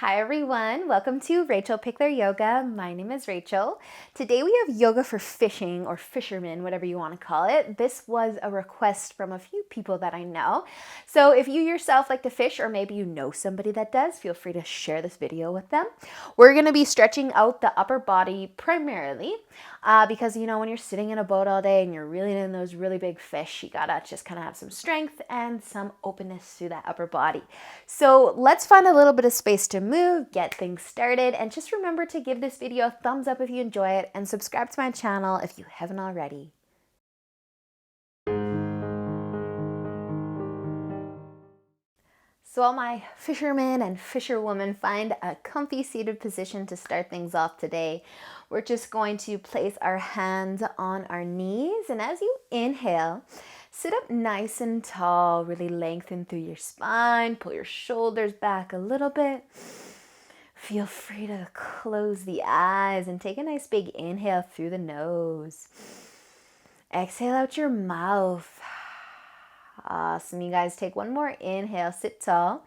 Hi everyone, welcome to Rachel Pichler Yoga. My name is Rachel. Today we have yoga for fishing or fishermen, whatever you want to call it. This was a request from a few people that I know. So if you yourself like to fish or maybe you know somebody that does, feel free to share this video with them. We're going to be stretching out the upper body primarily because when you're sitting in a boat all day and you're reeling in those really big fish, you gotta just kind of have some strength and some openness through that upper body. So let's find a little bit of space to move, get things started, and just remember to give this video a thumbs up if you enjoy it and subscribe to my channel if you haven't already. So all my fishermen and fisherwomen, find a comfy seated position to start things off today. We're just going to place our hands on our knees, and as you inhale, sit up nice and tall, really lengthen through your spine, pull your shoulders back a little bit. Feel free to close the eyes and take a nice big inhale through the nose. Exhale out your mouth. Awesome, you guys. Take one more inhale, sit tall.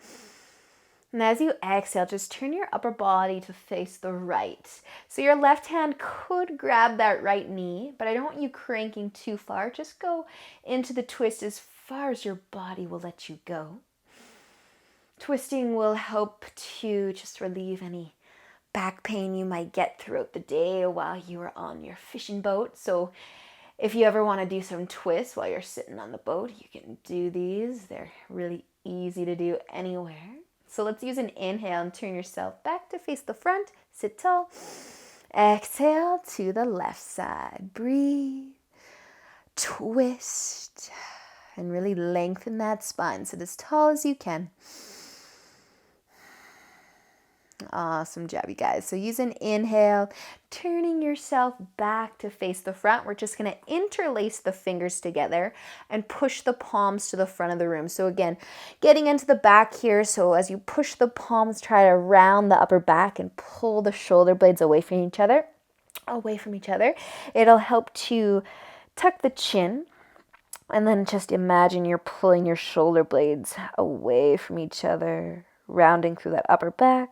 And as you exhale, just turn your upper body to face the right. So your left hand could grab that right knee, but I don't want you cranking too far. Just go into the twist as far as your body will let you go. Twisting will help to just relieve any back pain you might get throughout the day while you are on your fishing boat. So if you ever want to do some twists while you're sitting on the boat, you can do these. They're really easy to do anywhere. So let's use an inhale and turn yourself back to face the front. Sit tall. Exhale to the left side. Breathe. Twist. And really lengthen that spine. Sit as tall as you can. Awesome job, you guys. So use an inhale, turning yourself back to face the front. We're just going to interlace the fingers together and push the palms to the front of the room. So again, getting into the back here. So as you push the palms, try to round the upper back and pull the shoulder blades away from each other. It'll help to tuck the chin. And then just imagine you're pulling your shoulder blades away from each other, rounding through that upper back.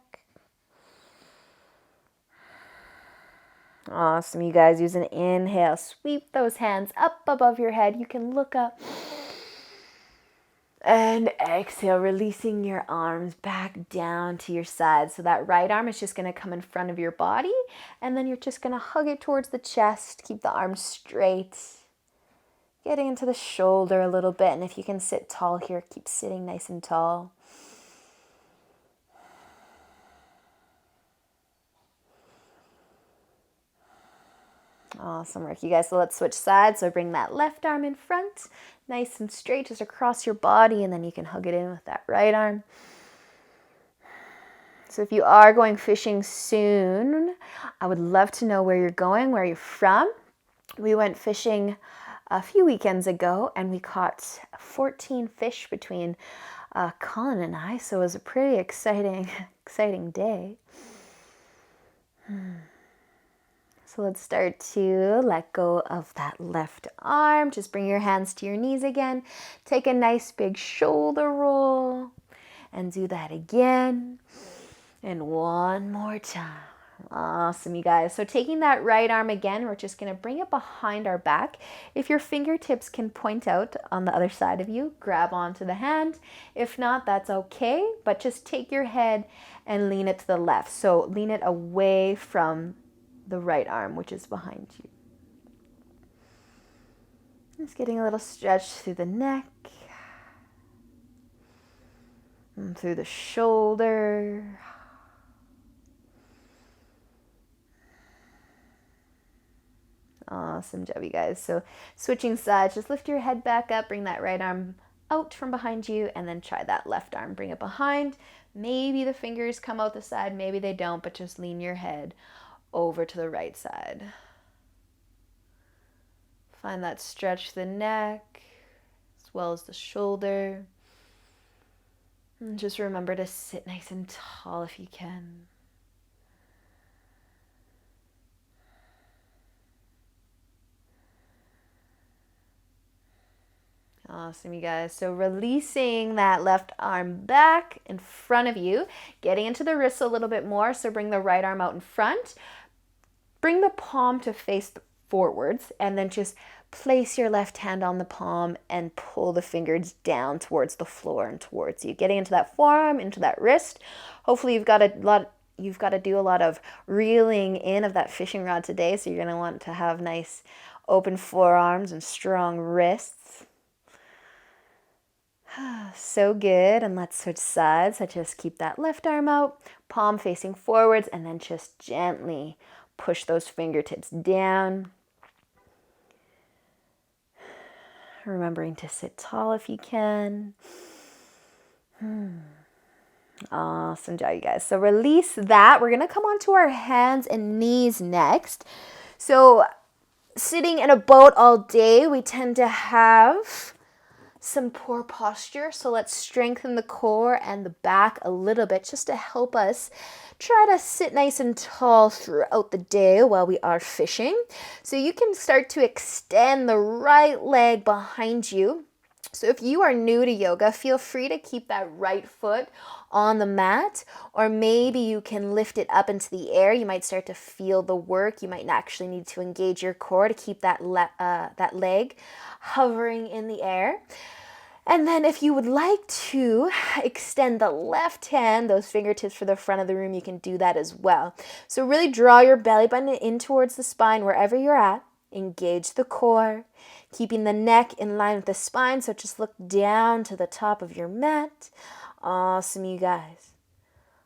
Awesome, you guys. Use an inhale. Sweep those hands up above your head. You can look up. And exhale, releasing your arms back down to your side. So that right arm is just going to come in front of your body. And then you're just going to hug it towards the chest. Keep the arms straight. Getting into the shoulder a little bit. And if you can sit tall here, keep sitting nice and tall. Awesome work, you guys. So let's switch sides. So bring that left arm in front, nice and straight, just across your body, and then you can hug it in with that right arm. So if you are going fishing soon, I would love to know where you're going, where you're from. We went fishing a few weekends ago, and we caught 14 fish between Colin and I, so it was a pretty exciting day. So let's start to let go of that left arm. Just bring your hands to your knees again. Take a nice big shoulder roll and do that again. And one more time. Awesome, you guys. So taking that right arm again, we're just going to bring it behind our back. If your fingertips can point out on the other side of you, grab onto the hand. If not, that's okay. But just take your head and lean it to the left. So lean it away from the right arm, which is behind you. Just getting a little stretch through the neck, and through the shoulder. Awesome job, you guys. So switching sides, just lift your head back up, bring that right arm out from behind you, and then try that left arm. Bring it behind. Maybe the fingers come out the side, maybe they don't, but just lean your head over to the right side. Find that stretch the neck as well as the shoulder. And just remember to sit nice and tall if you can. Awesome, you guys. So releasing that left arm back in front of you, getting into the wrists a little bit more. So bring the right arm out in front. Bring the palm to face forwards, and then just place your left hand on the palm and pull the fingers down towards the floor and towards you. Getting into that forearm, into that wrist. Hopefully you've got to do a lot of reeling in of that fishing rod today, so you're going to want to have nice open forearms and strong wrists. So good. And let's switch sides. So just keep that left arm out, palm facing forwards, and then just gently push those fingertips down. Remembering to sit tall if you can. Awesome job, you guys. So release that. We're going to come onto our hands and knees next. So sitting in a boat all day, we tend to have some poor posture. So let's strengthen the core and the back a little bit just to help us try to sit nice and tall throughout the day while we are fishing. So you can start to extend the right leg behind you. So if you are new to yoga, feel free to keep that right foot on the mat, or maybe you can lift it up into the air. You might start to feel the work. You might actually need to engage your core to keep that leg hovering in the air. And then if you would like to extend the left hand, those fingertips for the front of the room, you can do that as well. So really draw your belly button in towards the spine wherever you're at. Engage the core, keeping the neck in line with the spine. So just look down to the top of your mat. Awesome, you guys.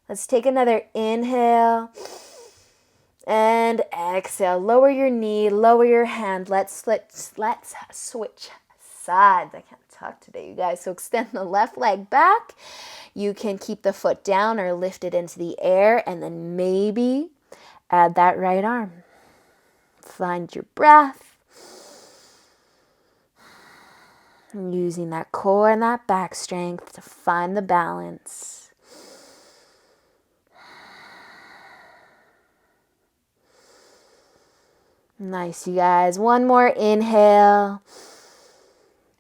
Let's take another inhale and exhale. Lower your knee, lower your hand. Let's switch sides. I can't talk today, you guys. So extend the left leg back. You can keep the foot down or lift it into the air, and then maybe add that right arm. Find your breath. Using that core and that back strength to find the balance. Nice, you guys. One more inhale.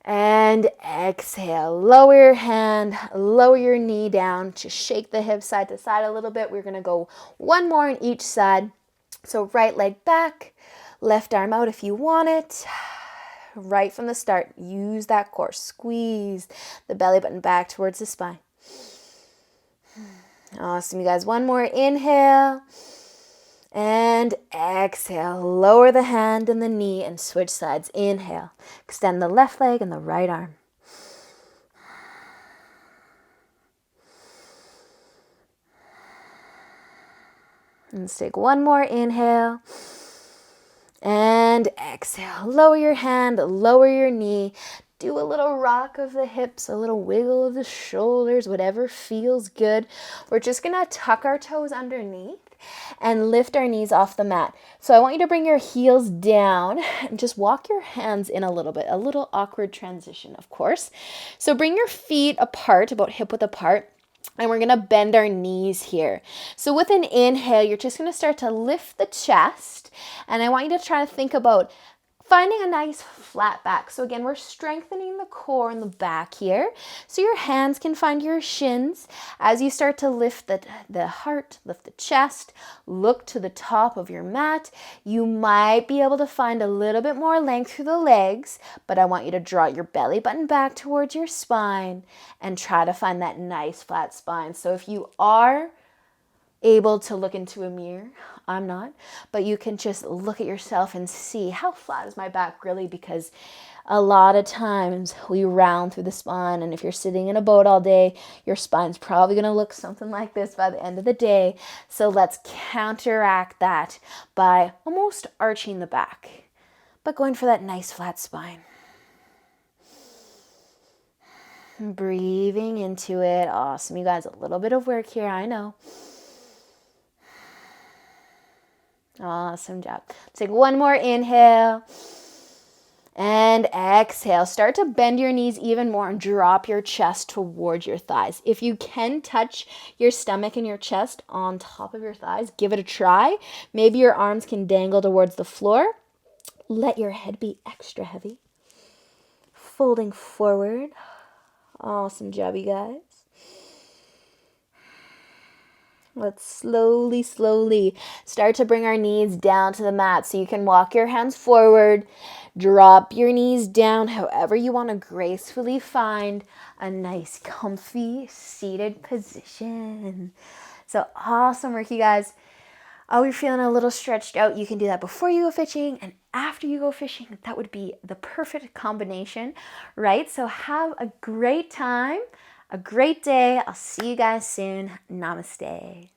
And exhale. Lower your hand, lower your knee down. Just shake the hips side to side a little bit. We're going to go one more on each side. So right leg back, left arm out if you want it. Right from the start, use that core. Squeeze the belly button back towards the spine. Awesome, you guys. One more inhale. And exhale. Lower the hand and the knee and switch sides. Inhale. Extend the left leg and the right arm. And let's take one more inhale. And exhale. Lower your hand, lower your knee. Do a little rock of the hips, a little wiggle of the shoulders, whatever feels good. We're just going to tuck our toes underneath and lift our knees off the mat. So I want you to bring your heels down and just walk your hands in a little bit. A little awkward transition, of course. So bring your feet apart, about hip width apart. And we're going to bend our knees here. So with an inhale, you're just going to start to lift the chest. And I want you to try to think about finding a nice flat back. So again, we're strengthening the core and the back here. So your hands can find your shins. As you start to lift the heart, lift the chest, look to the top of your mat. You might be able to find a little bit more length through the legs, but I want you to draw your belly button back towards your spine and try to find that nice flat spine. So if you are able to look into a mirror, I'm not, but you can just look at yourself and see how flat is my back really, because a lot of times we round through the spine, and if you're sitting in a boat all day, your spine's probably going to look something like this by the end of the day. So let's counteract that by almost arching the back, but going for that nice flat spine. Breathing into it. Awesome, you guys. A little bit of work here, I know. Awesome job. Take one more inhale and exhale. Start to bend your knees even more and drop your chest towards your thighs. If you can touch your stomach and your chest on top of your thighs, give it a try. Maybe your arms can dangle towards the floor. Let your head be extra heavy. folding forward. Awesome job, you guys. Let's slowly, slowly start to bring our knees down to the mat. So you can walk your hands forward, drop your knees down, however you want to gracefully find a nice, comfy, seated position. So awesome work, you guys. Oh, you're feeling a little stretched out. You can do that before you go fishing and after you go fishing. That would be the perfect combination, right? So have a great time, a great day. I'll see you guys soon. Namaste.